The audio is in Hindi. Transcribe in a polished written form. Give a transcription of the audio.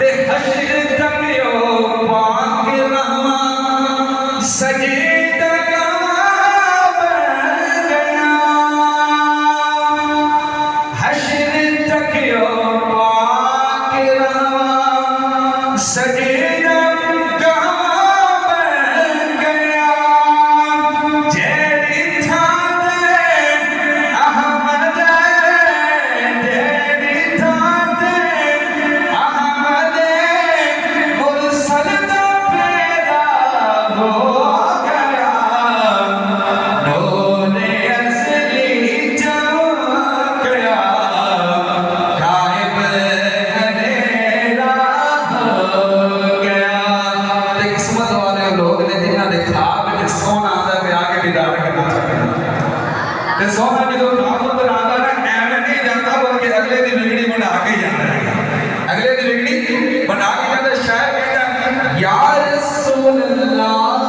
ते हश्र तक यो पाक रहमान सजीदा बन गया। हश्र तक यो पाक रहमान सजीदा सोना जो अंदर आता ना एवं नहीं जाता बल्कि अगले दिन बिगड़ी बना के जाता है। अगले दिन बिगड़ी बना के जाता शायद कहता या रसूल अल्लाह